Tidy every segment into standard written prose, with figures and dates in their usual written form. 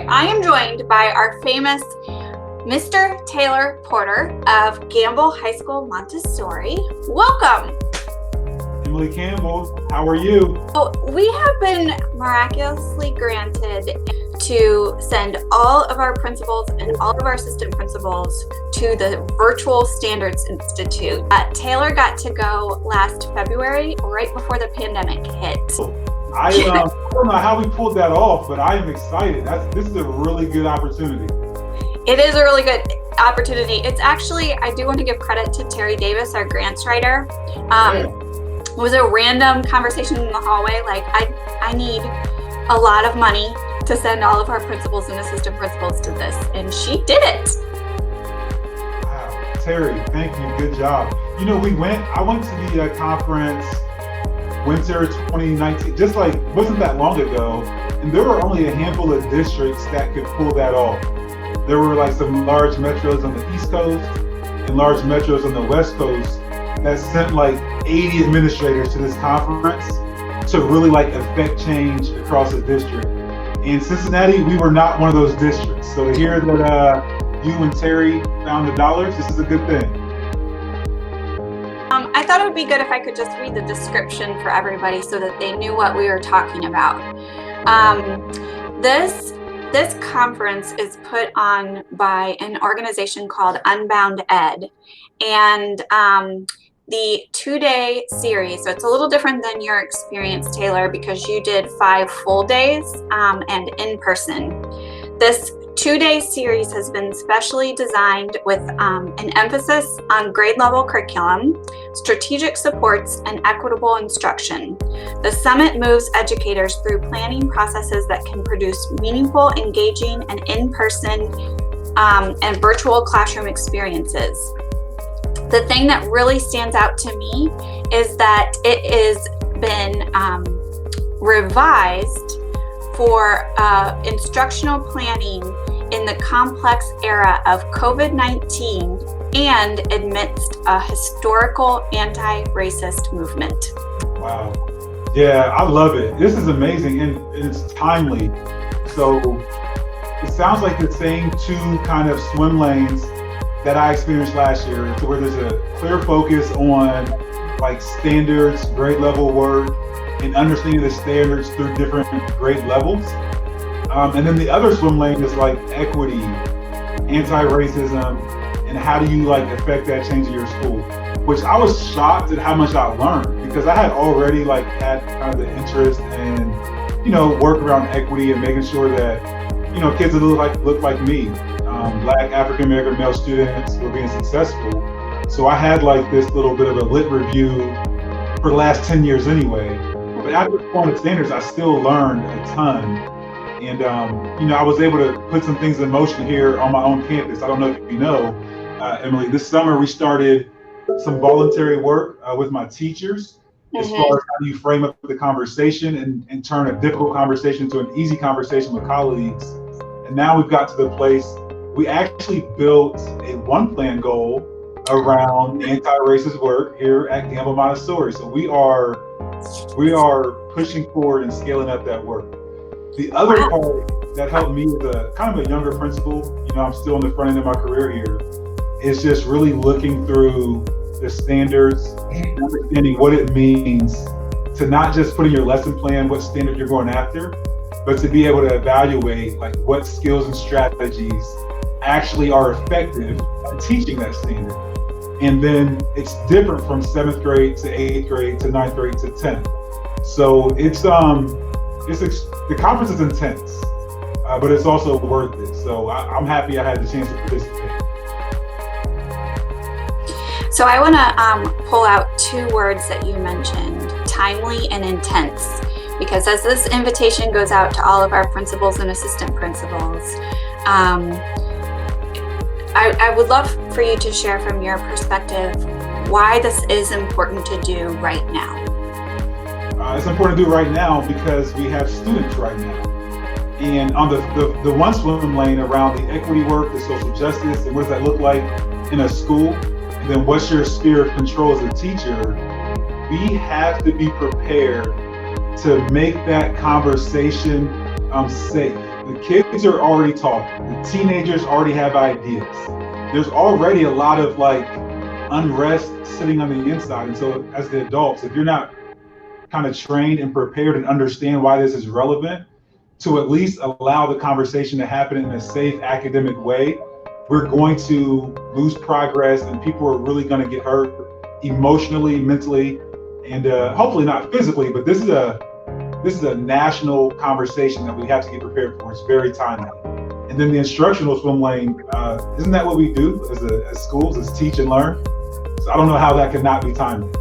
I am joined by our famous Mr. Taylor Porter of Gamble High School Montessori. Welcome. Emily Campbell, how are you? So we have been miraculously granted to send all of our principals and all of our assistant principals to the Virtual Standards Institute. Taylor got to go last February, right before the pandemic hit. I don't know how we pulled that off, but I am excited. This is a really good opportunity. It is a really good opportunity. It's actually, I do want to give credit to Terry Davis, our grants writer. It was a random conversation in the hallway, like I need a lot of money to send all of our principals and assistant principals to this, and she did it. Wow, Terry, thank you, good job. You know, I went to the conference winter 2019, just like, wasn't that long ago, and there were only a handful of districts that could pull that off. There were like some large metros on the East Coast and large metros on the West Coast that sent like 80 administrators to this conference to really like affect change across the district. In Cincinnati, we were not one of those districts. So to hear that you and Terry found the dollars, this is a good thing. I thought it would be good if I could just read the description for everybody so that they knew what we were talking about. This conference is put on by an organization called UnboundED, and the 2-day series, so it's a little different than your experience, Taylor, because you did 5 full days and in person. This 2-day series has been specially designed with an emphasis on grade level curriculum, strategic supports, and equitable instruction. The summit moves educators through planning processes that can produce meaningful, engaging, and in-person and virtual classroom experiences. The thing that really stands out to me is that it has been revised for instructional planning in the complex era of COVID-19 and amidst a historical anti-racist movement. Wow. Yeah, I love it. This is amazing and it's timely. So it sounds like the same 2 kind of swim lanes that I experienced last year, to where there's a clear focus on like standards, grade level work, and understanding the standards through different grade levels. And then the other swim lane is like equity, anti-racism, and how do you like affect that change in your school? Which I was shocked at how much I learned, because I had already like had kind of the interest in, work around equity and making sure that, kids that look like me, Black African-American male students were being successful. So I had like this little bit of a lit review for the last 10 years anyway. But after performance standards, I still learned a ton. And, I was able to put some things in motion here on my own campus. I don't know if you know, Emily, this summer we started some voluntary work with my teachers as far as how you frame up the conversation and turn a difficult conversation to an easy conversation with colleagues. And now we've got to the place, we actually built a 1-plan goal around anti-racist work here at Gamble Montessori. So we are pushing forward and scaling up that work. The other part that helped me as a kind of a younger principal, I'm still in the front end of my career here, is just really looking through the standards and understanding what it means to not just put in your lesson plan what standard you're going after, but to be able to evaluate like what skills and strategies actually are effective at teaching that standard. And then it's different from 7th grade to 8th grade to 9th grade to 10th. So the conference is intense, but it's also worth it. So I'm happy I had the chance to participate. So I want to pull out 2 words that you mentioned, timely and intense, because as this invitation goes out to all of our principals and assistant principals, I would love for you to share from your perspective why this is important to do right now. It's important to do right now because we have students right now. And on the one swim lane around the equity work, the social justice, and what does that look like in a school, and then what's your sphere of control as a teacher, we have to be prepared to make that conversation safe. The kids are already talking. The teenagers already have ideas. There's already a lot of like unrest sitting on the inside. And so as the adults, if you're not kind of trained and prepared and understand why this is relevant, to at least allow the conversation to happen in a safe academic way, we're going to lose progress and people are really going to get hurt emotionally, mentally, and hopefully not physically, but this is a national conversation that we have to get prepared for. It's very timely. And then the instructional swim lane, isn't that what we do as schools, is teach and learn? So I don't know how that could not be timely.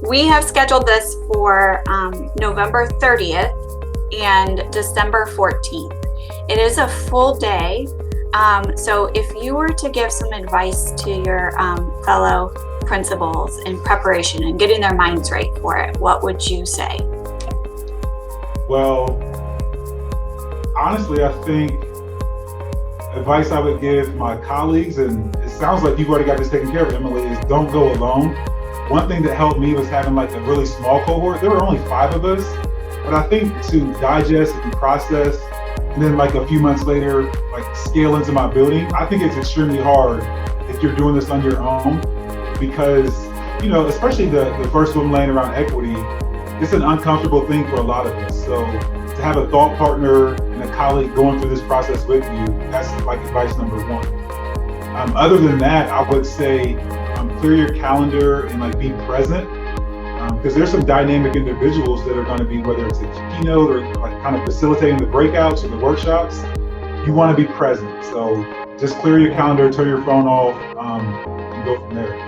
We have scheduled this for November 30th and December 14th. It is a full day. So if you were to give some advice to your fellow principals in preparation and getting their minds right for it, what would you say? Well, honestly, I think advice I would give my colleagues, and it sounds like you've already got this taken care of, Emily, is don't go alone. One thing that helped me was having like a really small cohort. There were only 5 of us, but I think to digest and process, and then like a few months later, like scale into my building, I think it's extremely hard if you're doing this on your own, because, you know, especially the first swim lane around equity, it's an uncomfortable thing for a lot of us. So to have a thought partner and a colleague going through this process with you, that's like advice number 1. Other than that, I would say clear your calendar and like be present, because there's some dynamic individuals that are going to be, whether it's a keynote or like kind of facilitating the breakouts or the workshops, you want to be present. So just clear your calendar, turn your phone off, and go from there.